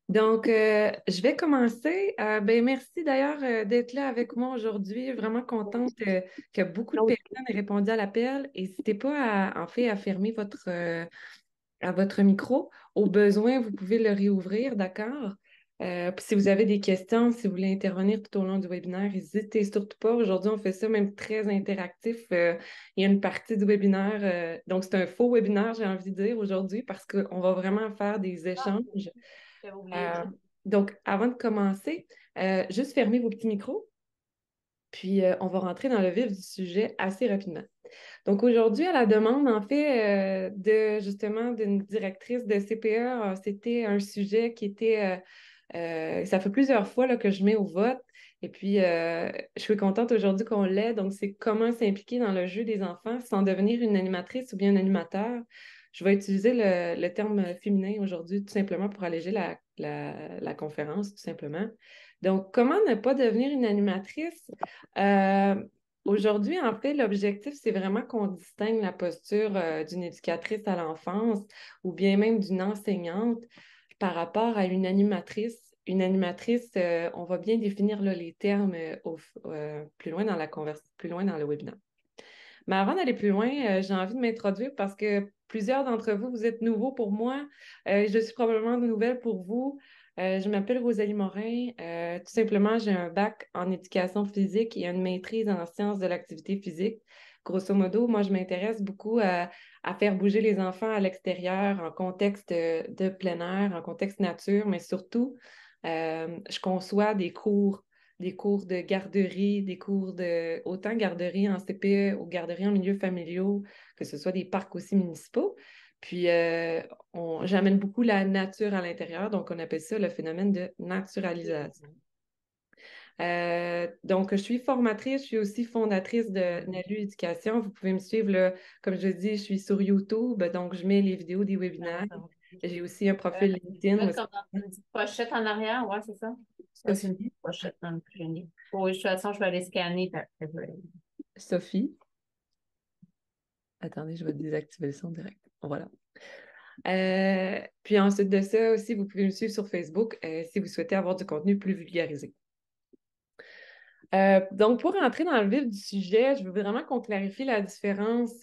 Je vais commencer. Merci d'ailleurs d'être là avec moi aujourd'hui. Vraiment contente que beaucoup de personnes aient répondu à l'appel. N'hésitez pas en fait, à fermer à votre micro. Au besoin, vous pouvez le réouvrir, d'accord? Puis si vous avez des questions, si vous voulez intervenir tout au long du webinaire, n'hésitez surtout pas. Aujourd'hui, on fait ça même très interactif. Il y a une partie du webinaire, donc c'est un faux webinaire, j'ai envie de dire aujourd'hui, parce qu'on va vraiment faire des échanges. J'avais oublié. Euh, Avant de commencer, juste fermez vos petits micros, puis on va rentrer dans le vif du sujet assez rapidement. Donc aujourd'hui, à la demande, en fait, de justement d'une directrice de CPE, c'était un sujet qui était, ça fait plusieurs fois là, que je mets au vote. Et puis, je suis contente aujourd'hui qu'on l'ait. Donc, c'est comment s'impliquer dans le jeu des enfants sans devenir une animatrice ou bien un animateur. Je vais utiliser le terme féminin aujourd'hui tout simplement pour alléger la conférence, tout simplement. Donc, comment ne pas devenir une animatrice? Euh, Aujourd'hui, en fait, l'objectif, c'est vraiment qu'on distingue la posture d'une éducatrice à l'enfance ou bien même d'une enseignante par rapport à une animatrice. Une animatrice, on va bien définir là, les termes plus loin dans plus loin dans le webinaire. Mais avant d'aller plus loin, j'ai envie de m'introduire parce que plusieurs d'entre vous, vous êtes nouveaux pour moi. Je suis probablement nouvelle pour vous. Je m'appelle Rosalie Morin. Tout simplement, j'ai un bac en éducation physique et une maîtrise en sciences de l'activité physique. Grosso modo, moi, je m'intéresse beaucoup à faire bouger les enfants à l'extérieur, en contexte de plein air, en contexte nature, mais surtout, je conçois des cours de garderie, des cours de autant garderie en CPE ou garderie en milieux familiaux, que ce soit des parcs aussi municipaux. Puis, j'amène beaucoup la nature à l'intérieur, donc on appelle ça le phénomène de naturalisation. Je suis formatrice, je suis aussi fondatrice de Nalu Éducation. Vous pouvez me suivre, là, comme je dis, je suis sur YouTube, donc je mets les vidéos des webinaires. J'ai aussi un profil LinkedIn Mettre aussi. comme dans une petite pochette en arrière, ouais, c'est ça. Ouais, c'est une Sophie. petite pochette dans le génie. Oui, de toute façon, je vais aller scanner. Sophie. Attendez, je vais désactiver le son direct. Voilà. Puis ensuite de ça aussi, vous pouvez me suivre sur Facebook si vous souhaitez avoir du contenu plus vulgarisé. Donc, pour entrer dans le vif du sujet, je veux vraiment qu'on clarifie la différence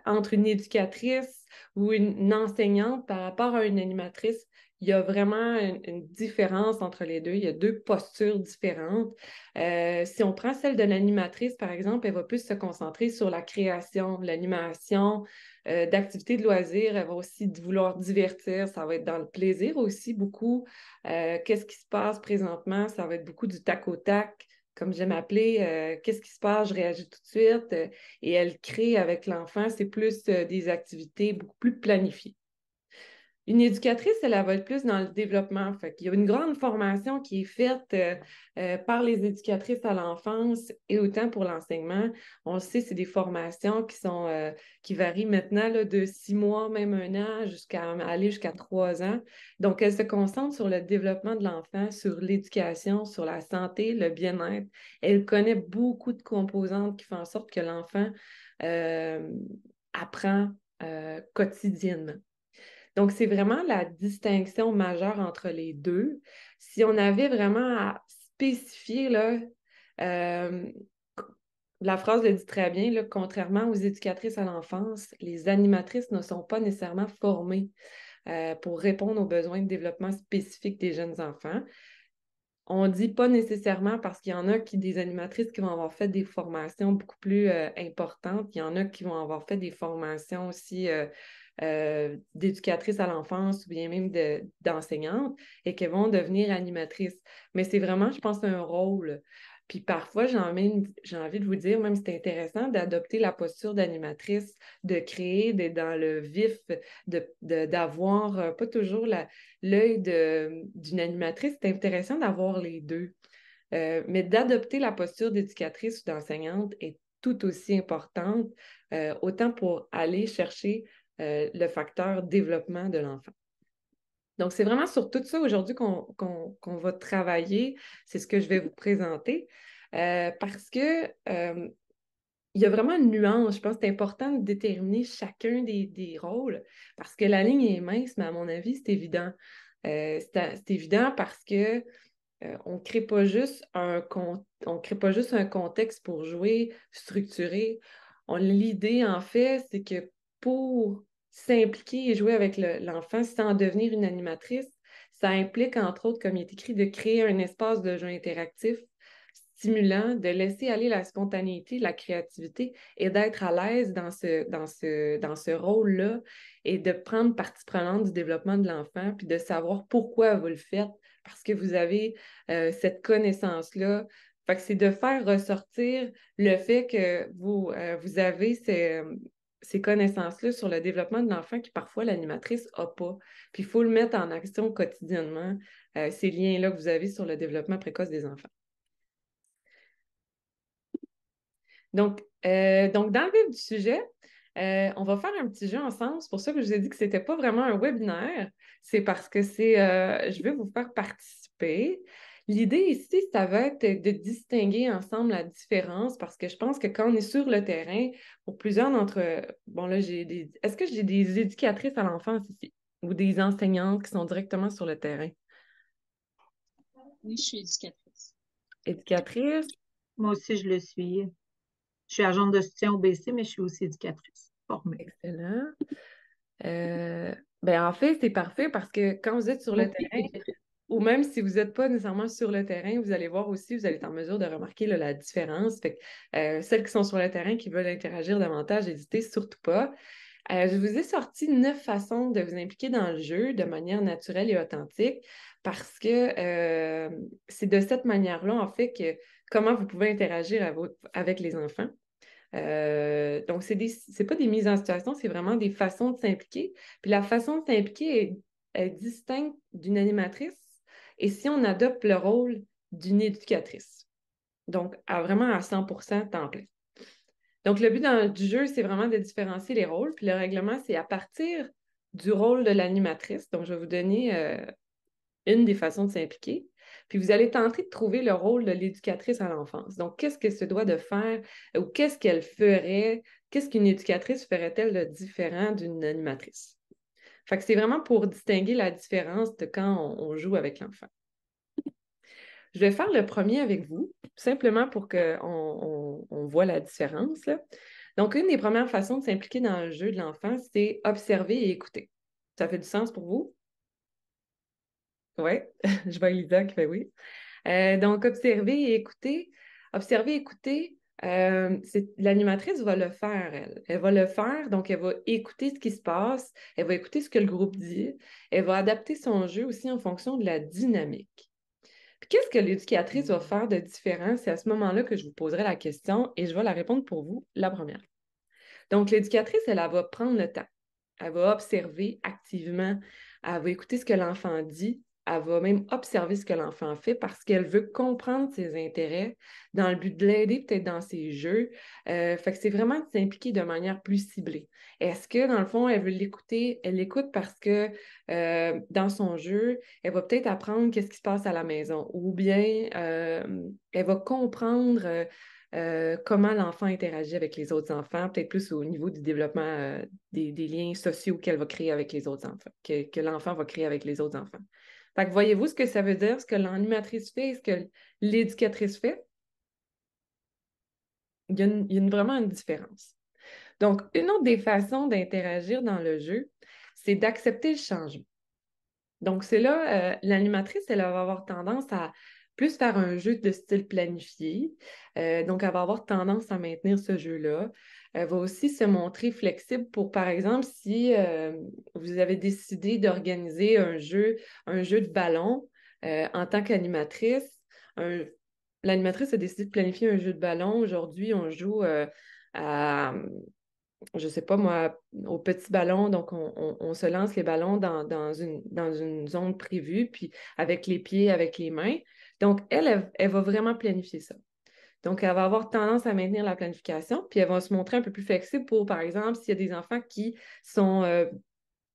entre une éducatrice ou une enseignante par rapport à une animatrice. Il y a vraiment une différence entre les deux. Il y a deux postures différentes. Si on prend celle de l'animatrice, par exemple, elle va plus se concentrer sur la création, l'animation, d'activités de loisirs. Elle va aussi vouloir divertir. Ça va être dans le plaisir aussi beaucoup. Qu'est-ce qui se passe présentement? Ça va être beaucoup du tac au tac, comme j'aime appeler. Qu'est-ce qui se passe? Je réagis tout de suite. Et elle crée avec l'enfant, c'est plus des activités beaucoup plus planifiées. Une éducatrice, elle va être plus dans le développement. Fait qu'il y a une grande formation qui est faite par les éducatrices à l'enfance et autant pour l'enseignement. On le sait, c'est des formations qui varient maintenant là, de 6 mois, même un an, jusqu'à aller jusqu'à 3 ans. Donc, elle se concentre sur le développement de l'enfant, sur l'éducation, sur la santé, le bien-être. Elle connaît beaucoup de composantes qui font en sorte que l'enfant euh, apprend quotidiennement. Donc, c'est vraiment la distinction majeure entre les deux. Si on avait vraiment à spécifier, là, euh, la phrase le dit très bien, là, contrairement aux éducatrices à l'enfance, les animatrices ne sont pas nécessairement formées pour répondre aux besoins de développement spécifiques des jeunes enfants. On dit pas nécessairement parce qu'il y en a des animatrices qui vont avoir fait des formations beaucoup plus importantes. Il y en a qui vont avoir fait des formations aussi d'éducatrices à l'enfance ou bien même d'enseignantes et qui vont devenir animatrices. Mais c'est vraiment, je pense, un rôle. Puis parfois, j'ai envie de vous dire, même c'est intéressant d'adopter la posture d'animatrice, de créer, d'être dans le vif, d'avoir pas toujours l'œil d'une animatrice. C'est intéressant d'avoir les deux. Mais d'adopter la posture d'éducatrice ou d'enseignante est tout aussi importante, autant pour aller chercher le facteur développement de l'enfant. Donc, c'est vraiment sur tout ça aujourd'hui qu'on va travailler. C'est ce que je vais vous présenter. Parce que il y a vraiment une nuance. Je pense que c'est important de déterminer chacun des rôles parce que la ligne est mince, mais à mon avis, c'est évident. C'est évident parce que on crée pas juste on crée pas juste un contexte pour jouer structuré. L'idée, en fait, c'est que pour s'impliquer et jouer avec l'enfant sans devenir une animatrice, ça implique, entre autres, comme il est écrit, de créer un espace de jeu interactif stimulant, de laisser aller la spontanéité, la créativité et d'être à l'aise dans ce rôle-là et de prendre partie prenante du développement de l'enfant, puis de savoir pourquoi vous le faites, parce que vous avez cette connaissance-là. Fait que c'est de faire ressortir le fait que vous avez ces connaissances-là sur le développement de l'enfant qui parfois l'animatrice n'a pas. Puis il faut le mettre en action quotidiennement, ces liens-là que vous avez sur le développement précoce des enfants. Donc dans le vif du sujet, on va faire un petit jeu ensemble. C'est pour ça que je vous ai dit que ce n'était pas vraiment un webinaire. C'est parce que je vais vous faire participer. L'idée ici, ça va être de distinguer ensemble la différence parce que je pense que quand on est sur le terrain, pour plusieurs d'entre... Bon, là, est-ce que j'ai des éducatrices à l'enfance ici ou des enseignantes qui sont directement sur le terrain? Oui, je suis éducatrice. Éducatrice? Moi aussi, je le suis. Je suis agente de soutien au BC, mais je suis aussi éducatrice formée. Excellent. En fait, c'est parfait parce que quand vous êtes sur le terrain, ou même si vous n'êtes pas nécessairement sur le terrain, vous allez voir aussi, vous allez être en mesure de remarquer là, la différence. Fait que, celles qui sont sur le terrain, qui veulent interagir davantage, n'hésitez surtout pas. Je vous ai sorti 9 façons de vous impliquer dans le jeu de manière naturelle et authentique parce que c'est de cette manière-là, en fait, que comment vous pouvez interagir avec les enfants. Donc, c'est pas des mises en situation, c'est vraiment des façons de s'impliquer. Puis la façon de s'impliquer est distincte d'une animatrice et si on adopte le rôle d'une éducatrice. Donc, vraiment à 100% temps plein. Donc, le but du jeu, c'est vraiment de différencier les rôles. Puis le règlement, c'est à partir du rôle de l'animatrice. Donc, je vais vous donner une des façons de s'impliquer. Puis vous allez tenter de trouver le rôle de l'éducatrice à l'enfance. Donc, qu'est-ce qu'elle se doit de faire ou qu'est-ce qu'elle ferait, qu'est-ce qu'une éducatrice ferait-elle de différent d'une animatrice? Fait que c'est vraiment pour distinguer la différence de quand on joue avec l'enfant. Je vais faire le premier avec vous, simplement pour qu'on voit la différence, là. Donc, une des premières façons de s'impliquer dans le jeu de l'enfant, c'est observer et écouter. Ça fait du sens pour vous? Oui, je vois Elisa qui fait oui. Donc, observer et écouter. Observer et écouter, l'animatrice va le faire, elle. Elle va le faire, donc elle va écouter ce qui se passe, elle va écouter ce que le groupe dit, elle va adapter son jeu aussi en fonction de la dynamique. Puis qu'est-ce que l'éducatrice va faire de différent? C'est à ce moment-là que je vous poserai la question et je vais la répondre pour vous, la première. Donc, l'éducatrice, elle va prendre le temps. Elle va observer activement, elle va écouter ce que l'enfant dit, elle va même observer ce que l'enfant fait parce qu'elle veut comprendre ses intérêts dans le but de l'aider peut-être dans ses jeux. Fait que c'est vraiment de s'impliquer de manière plus ciblée. Est-ce que, dans le fond, elle veut l'écouter? Elle l'écoute parce que dans son jeu, elle va peut-être apprendre qu'est-ce qui se passe à la maison ou bien elle va comprendre comment l'enfant interagit avec les autres enfants, peut-être plus au niveau du développement des liens sociaux qu'elle va créer avec les autres enfants, que l'enfant va créer avec les autres enfants. Fait que voyez-vous ce que ça veut dire, ce que l'animatrice fait et ce que l'éducatrice fait? Il y a vraiment une différence. Donc, une autre des façons d'interagir dans le jeu, c'est d'accepter le changement. Donc, c'est là, l'animatrice, elle va avoir tendance à plus faire un jeu de style planifié. Donc, elle va avoir tendance à maintenir ce jeu-là. Elle va aussi se montrer flexible pour, par exemple, si vous avez décidé d'organiser un jeu de ballon en tant qu'animatrice, l'animatrice a décidé de planifier un jeu de ballon. Aujourd'hui, on joue à je sais pas moi, au petit ballon. Donc, on se lance les ballons dans une zone prévue, puis avec les pieds, avec les mains. Donc, elle va vraiment planifier ça. Donc, elle va avoir tendance à maintenir la planification, puis elle va se montrer un peu plus flexible pour, par exemple, s'il y a des enfants qui sont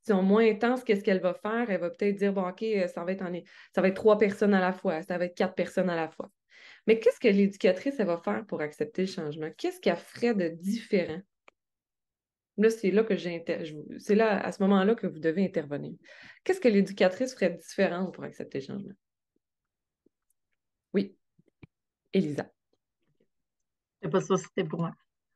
moins intenses, qu'est-ce qu'elle va faire? Elle va peut-être dire, bon, OK, ça va être 3 personnes à la fois, ça va être 4 personnes à la fois. Mais qu'est-ce que l'éducatrice, elle va faire pour accepter le changement? Qu'est-ce qu'elle ferait de différent? Là, c'est là que c'est là, à ce moment-là, que vous devez intervenir. Qu'est-ce que l'éducatrice ferait différent pour accepter le changement? Oui, Elisa. Je sais pas si c'était pour moi.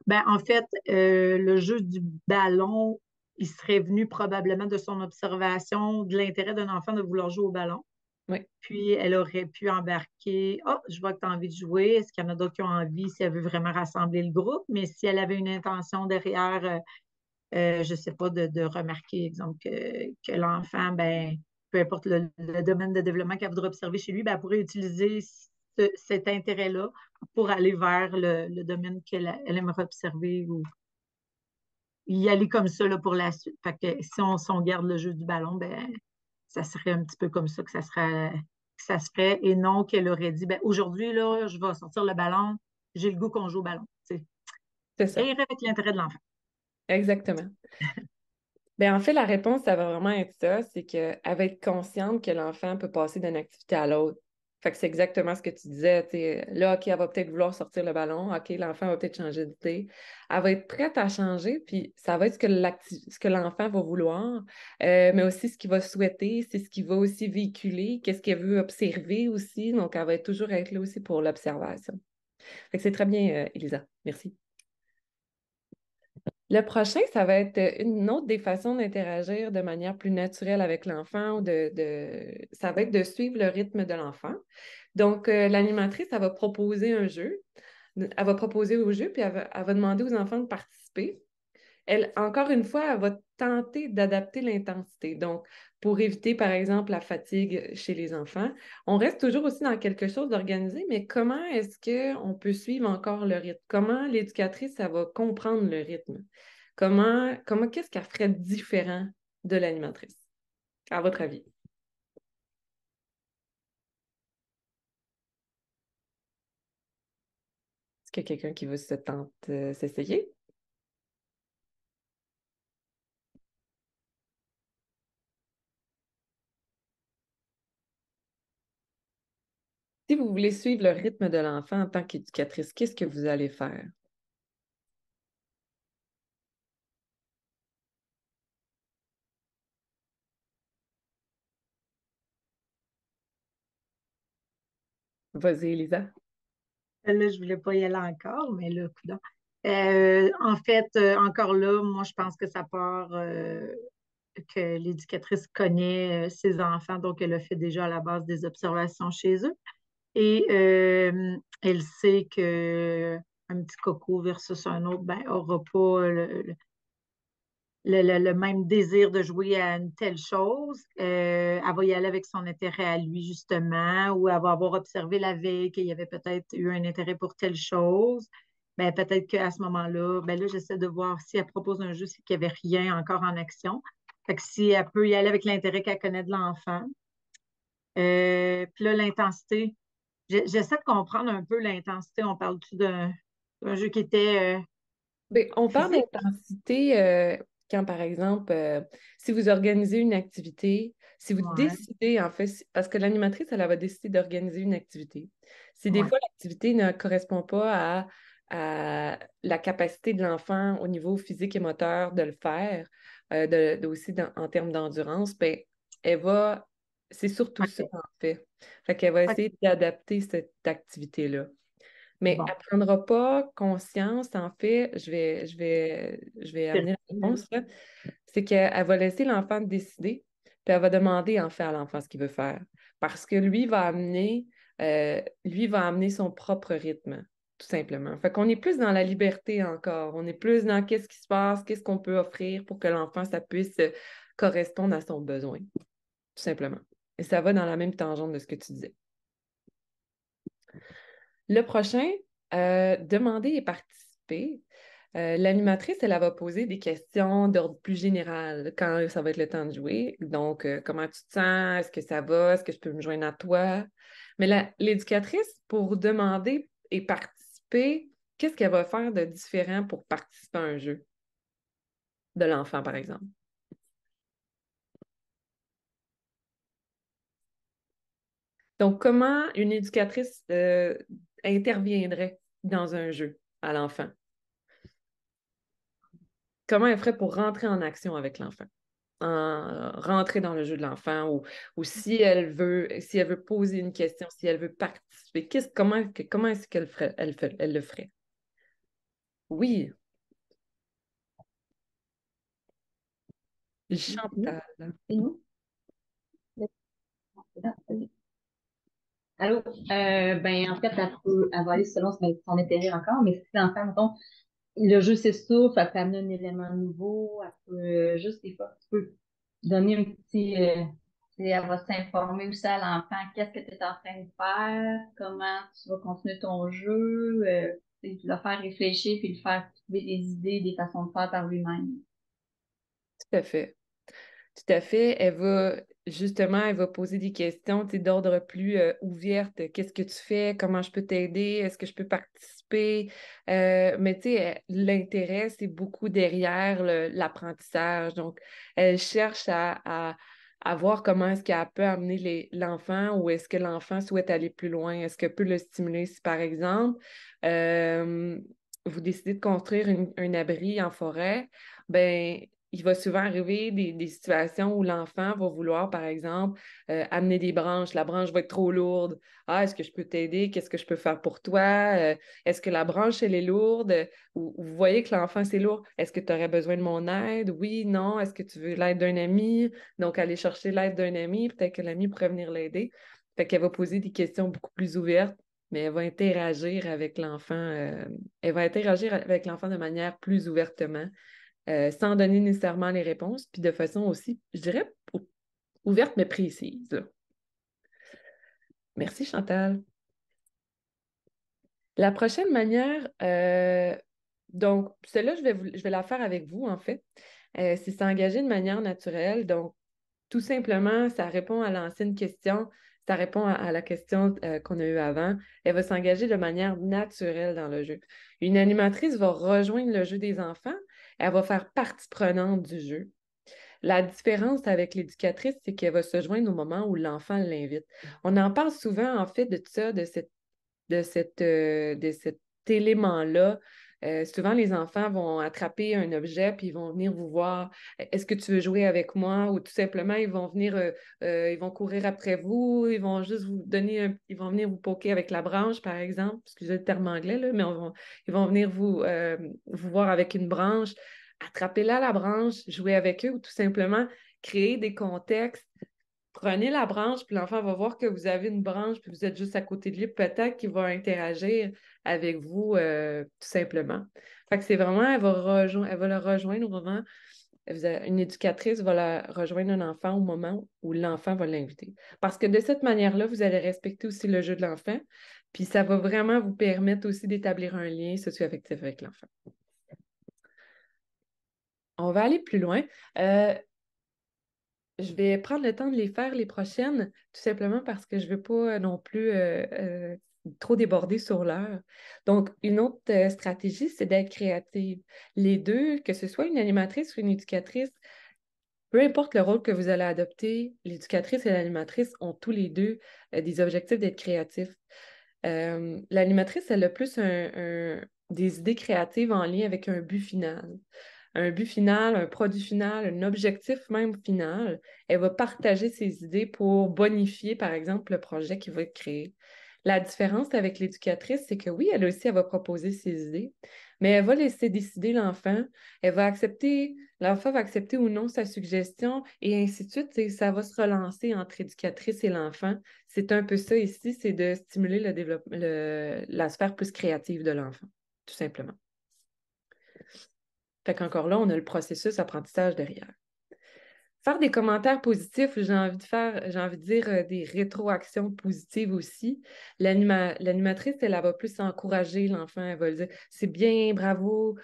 Ben, en fait, le jeu du ballon, il serait venu probablement de son observation de l'intérêt d'un enfant de vouloir jouer au ballon. Oui, Puis, elle aurait pu embarquer. Ah, je vois que tu as envie de jouer. Est-ce qu'il y en a d'autres qui ont envie si elle veut vraiment rassembler le groupe? Mais si elle avait une intention derrière, je ne sais pas, de remarquer, exemple, que l'enfant, ben, peu importe le domaine de développement qu'elle voudrait observer chez lui, ben, elle pourrait utiliser cet intérêt-là pour aller vers le domaine elle aimerait observer ou y aller comme ça là, pour la suite. Fait que si on garde le jeu du ballon, ben, ça serait un petit peu comme ça que ça se ferait et non qu'elle aurait dit ben, aujourd'hui, là, je vais sortir le ballon, j'ai le goût qu'on joue au ballon. Tu sais. c'est Ça ça. irait avec l'intérêt de l'enfant. Exactement. Ben, en fait, la réponse, ça va vraiment être ça, c'est qu'elle va être consciente que l'enfant peut passer d'une activité à l'autre. Fait que c'est exactement ce que tu disais. Là, OK, elle va peut-être vouloir sortir le ballon. OK, l'enfant va peut-être changer d'idée. Elle va être prête à changer, puis ça va être ce que l'enfant va vouloir, mais aussi ce qu'il va souhaiter, c'est ce qu'il va aussi véhiculer, qu'est-ce qu'elle veut observer aussi. Donc, elle va toujours être là aussi pour l'observation. Fait que c'est très bien, Elisa. Merci. Le prochain, ça va être une autre des façons d'interagir de manière plus naturelle avec l'enfant ou ça va être de suivre le rythme de l'enfant. Donc, l'animatrice, elle va proposer un jeu. Elle va proposer au jeu, puis elle va demander aux enfants de participer. Elle, encore une fois, elle va tenter d'adapter l'intensité. Donc, pour éviter, par exemple, la fatigue chez les enfants, on reste toujours aussi dans quelque chose d'organisé, mais comment est-ce qu'on peut suivre encore le rythme? Comment l'éducatrice, ça va comprendre le rythme? Qu'est-ce qu'elle ferait différent de l'animatrice, à votre avis? Est-ce qu'il y a quelqu'un qui veut s'essayer? Si vous voulez suivre le rythme de l'enfant en tant qu'éducatrice, qu'est-ce que vous allez faire? Vas-y, Elisa. Là, je ne voulais pas y aller encore, mais là, coudonc. En fait, encore là, moi, je pense que ça part que l'éducatrice connaît ses enfants, donc elle a fait déjà à la base des observations chez eux. Et elle sait que un petit coco versus un autre, ben, n'aura pas le même désir de jouer à une telle chose. Elle va y aller avec son intérêt à lui, justement, ou elle va avoir observé la veille qu'il y avait peut-être eu un intérêt pour telle chose. Ben, peut-être qu'à ce moment-là, ben là, j'essaie de voir si elle propose un jeu, c'est qu'il n'y avait rien encore en action. Fait que si elle peut y aller avec l'intérêt qu'elle connaît de l'enfant. Puis là, l'intensité, j'essaie de comprendre un peu l'intensité. On parle-tu d'un jeu qui était Bien, on parle physique? d'intensité quand, par exemple, si vous organisez une activité, si vous Ouais, décidez, en fait, parce que l'animatrice, elle va décider d'organiser une activité. Si des ouais. fois, l'activité ne correspond pas à la capacité de l'enfant au niveau physique et moteur de le faire, aussi en termes d'endurance, ben, elle va, c'est surtout ça, OK. en fait. Fait qu'elle va OK. essayer d'adapter cette activité-là. Mais Bon. elle ne prendra pas conscience, en fait, je vais amener la réponse, là, c'est qu'elle va laisser l'enfant décider, puis elle va demander, en fait, à l'enfant ce qu'il veut faire. Parce que lui va amener son propre rythme, tout simplement. Fait qu'on est plus dans la liberté encore. On est plus dans qu'est-ce qui se passe, qu'est-ce qu'on peut offrir pour que l'enfant, ça puisse correspondre à son besoin, tout simplement. Et ça va dans la même tangente de ce que tu disais. Le prochain, demander et participer. L'animatrice, elle va poser des questions d'ordre plus général quand ça va être le temps de jouer. Donc, comment tu te sens? Est-ce que ça va? Est-ce que je peux me joindre à toi? Mais l'éducatrice, pour demander et participer, qu'est-ce qu'elle va faire de différent pour participer à un jeu de l'enfant, par exemple? Donc, comment une éducatrice interviendrait dans un jeu à l'enfant? comment elle ferait pour rentrer en action avec l'enfant, rentrer dans le jeu de l'enfant ou si elle veut poser une question, si elle veut participer, comment est-ce qu'elle ferait, elle le ferait? Oui, Chantal. C'est nous? Allô? Ben, en fait, elle va aller selon son intérêt encore, mais si l'enfant, mettons, le jeu s'essouffle, elle peut amener un élément nouveau, elle peut, juste des fois, tu peux donner un petit, elle va s'informer aussi à l'enfant, qu'est-ce que tu es en train de faire, comment tu vas continuer ton jeu, le faire réfléchir puis le faire trouver des idées, des façons de faire par lui-même. Tout à fait. Tout à fait. Elle va poser des questions, tu sais, d'ordre plus ouverte. Qu'est-ce que tu fais? Comment je peux t'aider? Est-ce que je peux participer? Mais tu sais, l'intérêt, c'est beaucoup derrière l'apprentissage. Donc, elle cherche à voir comment est-ce qu'elle peut amener l'enfant ou est-ce que l'enfant souhaite aller plus loin? Est-ce qu'elle peut le stimuler? Si, par exemple, vous décidez de construire un abri en forêt, ben il va souvent arriver des situations où l'enfant va vouloir, par exemple, amener des branches. La branche va être trop lourde. Ah, est-ce que je peux t'aider? Qu'est-ce que je peux faire pour toi? Est-ce que la branche, elle est lourde? Ou vous voyez que l'enfant, c'est lourd. Est-ce que tu aurais besoin de mon aide? Oui, non. Est-ce que tu veux l'aide d'un ami? Donc, aller chercher l'aide d'un ami. Peut-être que l'ami pourrait venir l'aider. Fait qu'elle va poser des questions beaucoup plus ouvertes, mais elle va interagir avec l'enfant. Elle va interagir avec l'enfant de manière plus ouvertement sans donner nécessairement les réponses, puis de façon aussi, je dirais, ouverte mais précise. Merci, Chantal. La prochaine manière, donc, celle-là, je vais la faire avec vous, en fait. C'est s'engager de manière naturelle. Donc, tout simplement, ça répond à l'ancienne question, ça répond à la question qu'on a eue avant. Elle va s'engager de manière naturelle dans le jeu. Une animatrice va rejoindre le jeu des enfants, elle va faire partie prenante du jeu. La différence avec l'éducatrice, c'est qu'elle va se joindre au moment où l'enfant l'invite. On en parle souvent, en fait, de ça, de cet élément-là. Souvent, les enfants vont attraper un objet puis ils vont venir vous voir. Est-ce que tu veux jouer avec moi? Ou tout simplement, ils vont venir, ils vont courir après vous, ils vont juste vous donner ils vont venir vous poker avec la branche, par exemple. Excusez le terme anglais, là, mais ils vont venir vous voir avec une branche. Attrapez-la la branche, jouez avec eux ou tout simplement créer des contextes. Prenez la branche, puis l'enfant va voir que vous avez une branche, puis vous êtes juste à côté de lui, peut-être qu'il va interagir avec vous tout simplement. Fait que c'est vraiment, elle va le rejoindre au moment, une éducatrice va rejoindre un enfant au moment où l'enfant va l'inviter. Parce que de cette manière-là, vous allez respecter aussi le jeu de l'enfant, puis ça va vraiment vous permettre aussi d'établir un lien socio-affectif avec l'enfant. On va aller plus loin. Je vais prendre le temps de les faire les prochaines, tout simplement parce que je ne veux pas non plus trop déborder sur l'heure. Donc, une autre stratégie, c'est d'être créative. Les deux, que ce soit une animatrice ou une éducatrice, peu importe le rôle que vous allez adopter, l'éducatrice et l'animatrice ont tous les deux des objectifs d'être créatifs. L'animatrice, elle a plus des idées créatives en lien avec un but final. Un but final, un produit final, un objectif même final. Elle va partager ses idées pour bonifier, par exemple, le projet qui va être créé. La différence avec l'éducatrice, c'est que oui, elle aussi, elle va proposer ses idées, mais elle va laisser décider l'enfant. L'enfant va accepter ou non sa suggestion et ainsi de suite. Et ça va se relancer entre éducatrice et l'enfant. C'est un peu ça ici, c'est de stimuler la sphère plus créative de l'enfant, tout simplement. Fait qu'encore là, on a le processus apprentissage derrière. Faire des commentaires positifs, j'ai envie de dire des rétroactions positives aussi. L'animatrice, elle va plus encourager l'enfant, elle va lui dire c'est bien, bravo.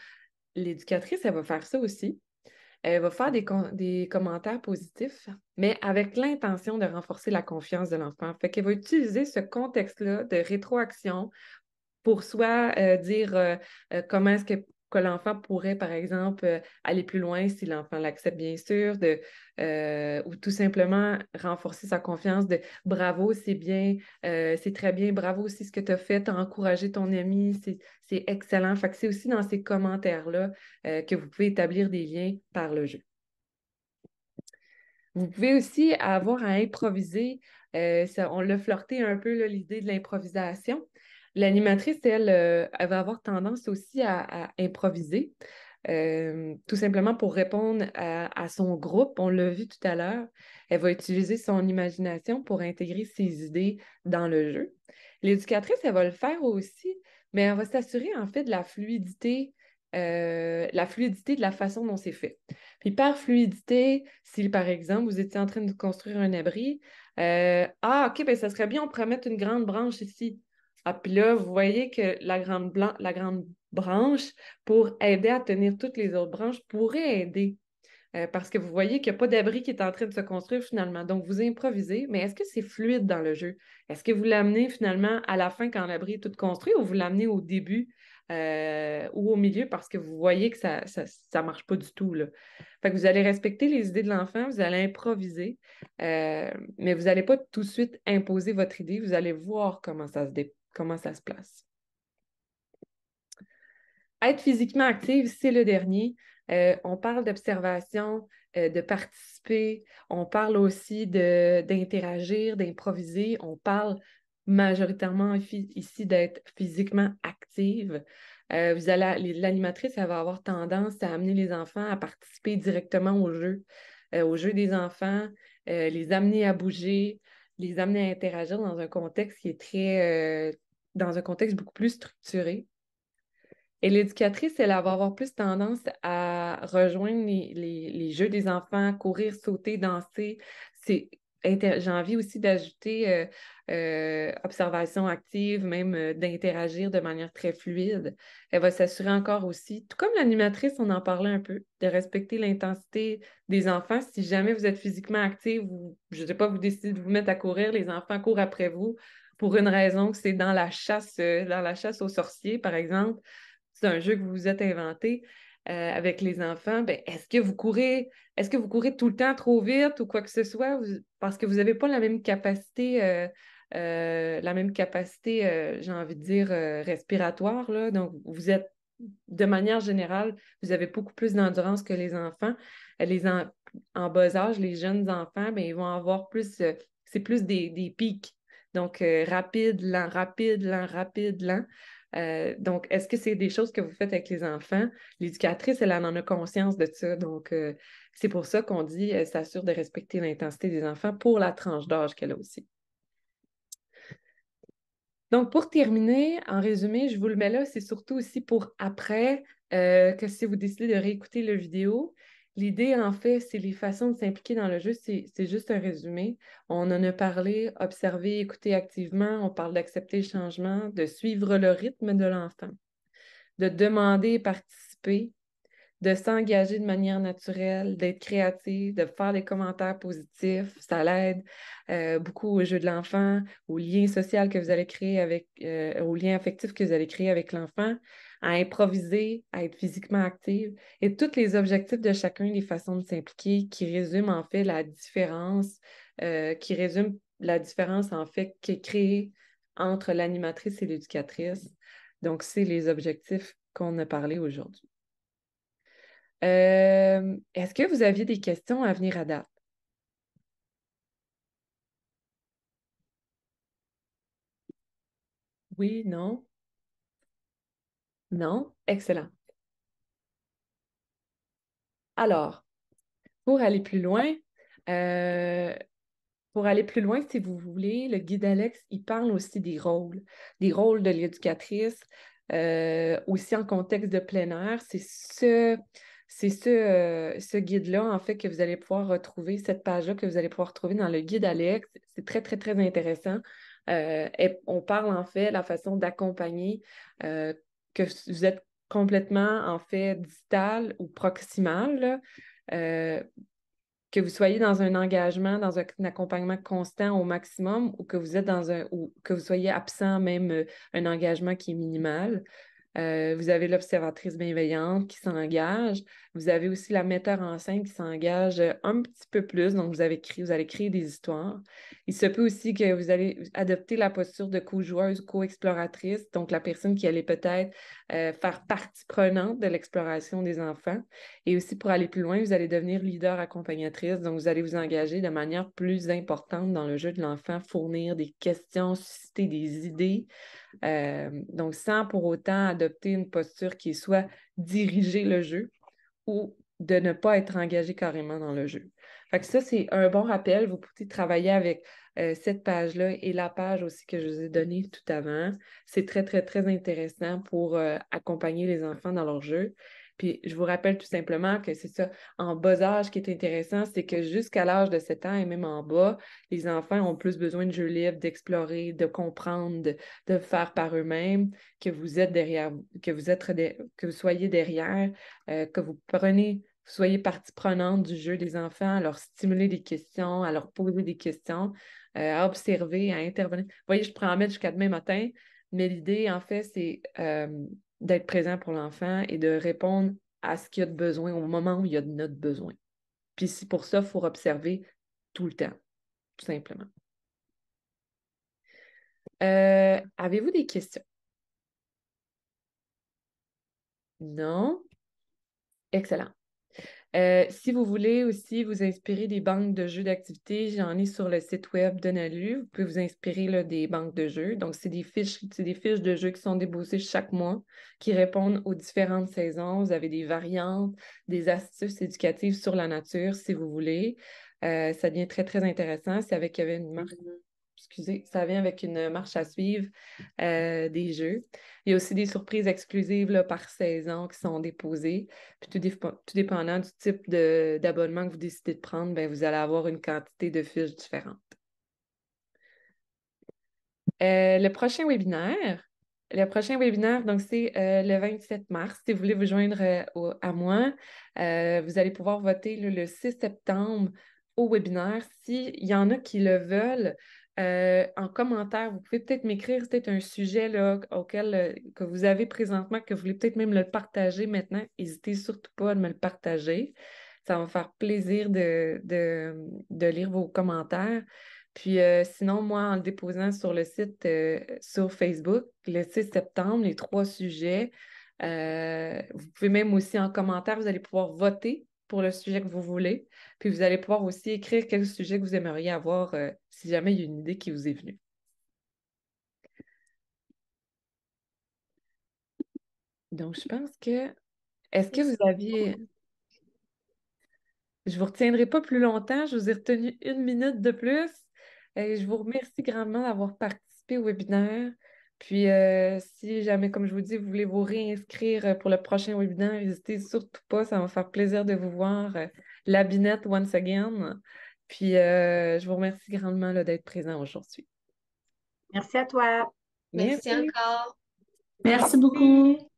L'éducatrice, elle va faire ça aussi. Elle va faire des commentaires positifs, mais avec l'intention de renforcer la confiance de l'enfant. Fait qu'elle va utiliser ce contexte-là de rétroaction pour soit dire comment est-ce que que l'enfant pourrait, par exemple, aller plus loin si l'enfant l'accepte, bien sûr, ou tout simplement renforcer sa confiance de bravo, c'est bien, c'est très bien, bravo aussi ce que tu as fait, tu as encouragé ton ami, c'est excellent. Fait que c'est aussi dans ces commentaires-là que vous pouvez établir des liens par le jeu. Vous pouvez aussi avoir à improviser. On l'a flirté un peu, l'idée de l'improvisation. L'animatrice, elle va avoir tendance aussi à improviser, tout simplement pour répondre à son groupe. On l'a vu tout à l'heure. Elle va utiliser son imagination pour intégrer ses idées dans le jeu. L'éducatrice, elle va le faire aussi, mais elle va s'assurer en fait de la fluidité de la façon dont c'est fait. Puis par fluidité, si par exemple vous étiez en train de construire un abri, OK, ben ça serait bien, on pourrait mettre une grande branche ici. Ah, puis là, vous voyez que la grande branche, pour aider à tenir toutes les autres branches, pourrait aider. Parce que vous voyez qu'il n'y a pas d'abri qui est en train de se construire finalement. Donc, vous improvisez, mais est-ce que c'est fluide dans le jeu? Est-ce que vous l'amenez finalement à la fin quand l'abri est tout construit ou vous l'amenez au début ou au milieu parce que vous voyez que ça ne marche pas du tout, là? Fait que vous allez respecter les idées de l'enfant, vous allez improviser, mais vous n'allez pas tout de suite imposer votre idée, vous allez voir comment comment ça se place. Être physiquement active, c'est le dernier. On parle d'observation, de participer. On parle aussi d'interagir, d'improviser. On parle majoritairement ici d'être physiquement active. L'animatrice, elle va avoir tendance à amener les enfants à participer directement au jeu des enfants, les amener à bouger, les amener à interagir dans un contexte qui est dans un contexte beaucoup plus structuré. Et l'éducatrice, elle va avoir plus tendance à rejoindre les jeux des enfants, courir, sauter, danser. J'ai envie aussi d'ajouter observation active, même d'interagir de manière très fluide. Elle va s'assurer encore aussi, tout comme l'animatrice, on en parlait un peu, de respecter l'intensité des enfants. Si jamais vous êtes physiquement actif, je ne sais pas, vous décidez de vous mettre à courir, les enfants courent après vous pour une raison, que c'est dans la chasse aux sorciers, par exemple. C'est un jeu que vous vous êtes inventé avec les enfants. Ben, est-ce que vous courez tout le temps trop vite ou quoi que ce soit parce que vous n'avez pas la même capacité, j'ai envie de dire, respiratoire, là. Donc, de manière générale, vous avez beaucoup plus d'endurance que les enfants. En bas âge, les jeunes enfants, ben, ils vont avoir c'est plus des pics. Donc, rapide, lent, rapide, lent, rapide, lent. Donc, est-ce que c'est des choses que vous faites avec les enfants? L'éducatrice, elle en a conscience de ça. Donc, c'est pour ça qu'on dit elle s'assure de respecter l'intensité des enfants pour la tranche d'âge qu'elle a aussi. Donc, pour terminer, en résumé, je vous le mets là, c'est surtout aussi pour après que si vous décidez de réécouter la vidéo. L'idée, en fait, c'est les façons de s'impliquer dans le jeu. C'est juste un résumé. On en a parlé, observer, écouter activement. On parle d'accepter le changement, de suivre le rythme de l'enfant, de demander et participer, de s'engager de manière naturelle, d'être créatif, de faire des commentaires positifs. Ça l'aide beaucoup au jeu de l'enfant, au lien social que vous allez créer au lien affectif que vous allez créer avec l'enfant, à improviser, à être physiquement active et tous les objectifs de chacun, les façons de s'impliquer qui résument en fait la différence, en fait qui est créée entre l'animatrice et l'éducatrice. Donc, c'est les objectifs qu'on a parlé aujourd'hui. Est-ce que vous aviez des questions à venir à date? Oui, non? Non? Excellent. Alors, pour aller plus loin, si vous voulez, le guide Alex, il parle aussi des rôles de l'éducatrice, aussi en contexte de plein air. C'est ce guide-là, en fait, que vous allez pouvoir retrouver, cette page-là que vous allez pouvoir trouver dans le guide Alex. C'est très, très, très intéressant. Et on parle, en fait, de la façon d'accompagner, que vous êtes complètement, en fait, digital ou proximal, là. Que vous soyez dans un engagement, dans un accompagnement constant au maximum ou que vous êtes ou que vous soyez absent, même un engagement qui est minimal. Vous avez l'observatrice bienveillante qui s'engage. Vous avez aussi la metteur en scène qui s'engage un petit peu plus. Donc, vous allez créer des histoires. Il se peut aussi que vous allez adopter la posture de co-joueuse, co-exploratrice. Donc, la personne qui allait peut-être faire partie prenante de l'exploration des enfants. Et aussi, pour aller plus loin, vous allez devenir leader accompagnatrice. Donc, vous allez vous engager de manière plus importante dans le jeu de l'enfant, fournir des questions, susciter des idées. Donc, sans pour autant adopter une posture qui soit diriger le jeu ou de ne pas être engagé carrément dans le jeu. Fait que ça, c'est un bon rappel. Vous pouvez travailler avec cette page-là et la page aussi que je vous ai donnée tout avant. C'est très, très, très intéressant pour accompagner les enfants dans leur jeu. Puis, je vous rappelle tout simplement que c'est ça, en bas âge, qui est intéressant, c'est que jusqu'à l'âge de 7 ans et même en bas, les enfants ont plus besoin de jeux libres, d'explorer, de comprendre, de faire par eux-mêmes, que vous êtes derrière, que vous soyez derrière, que vous soyez partie prenante du jeu des enfants, à leur stimuler des questions, à leur poser des questions, à observer, à intervenir. Vous voyez, je pourrais en mettre jusqu'à demain matin, mais l'idée, en fait, c'est d'être présent pour l'enfant et de répondre à ce qu'il y a de besoin au moment où il y a de notre besoin. Puis c'est pour ça, il faut observer tout le temps, tout simplement. Avez-vous des questions? Non? Excellent. Si vous voulez aussi vous inspirer des banques de jeux d'activités, j'en ai sur le site web de Nalu. Vous pouvez vous inspirer là, des banques de jeux. Donc, c'est des fiches de jeux qui sont déposées chaque mois, qui répondent aux différentes saisons. Vous avez des variantes, des astuces éducatives sur la nature, si vous voulez. Ça devient très, très intéressant. C'est avec une marque. Excusez, ça vient avec une marche à suivre des jeux. Il y a aussi des surprises exclusives là, par saison qui sont déposées. Puis tout dépendant du type d'abonnement que vous décidez de prendre, ben, vous allez avoir une quantité de fiches différentes. Le prochain webinaire, donc c'est le 27 mars. Si vous voulez vous joindre à moi, vous allez pouvoir voter le 6 septembre au webinaire. S'il y en a qui le veulent, en commentaire, vous pouvez peut-être m'écrire peut-être un sujet là, que vous avez présentement, que vous voulez peut-être même le partager maintenant. N'hésitez surtout pas à me le partager. Ça va me faire plaisir de lire vos commentaires. Puis sinon, moi, en le déposant sur le site sur Facebook, le 6 septembre, les 3 sujets, vous pouvez même aussi en commentaire, vous allez pouvoir voter pour le sujet que vous voulez. Puis vous allez pouvoir aussi écrire quel sujet que vous aimeriez avoir si jamais il y a une idée qui vous est venue. Donc, je pense que... Est-ce que vous aviez... Je ne vous retiendrai pas plus longtemps. Je vous ai retenu 1 minute de plus. Et je vous remercie grandement d'avoir participé au webinaire. Puis, si jamais, comme je vous dis, vous voulez vous réinscrire pour le prochain webinaire, n'hésitez surtout pas. Ça va me faire plaisir de vous voir. La Binette once again. Puis, je vous remercie grandement là, d'être présent aujourd'hui. Merci à toi. Merci Merci. encore. Merci beaucoup.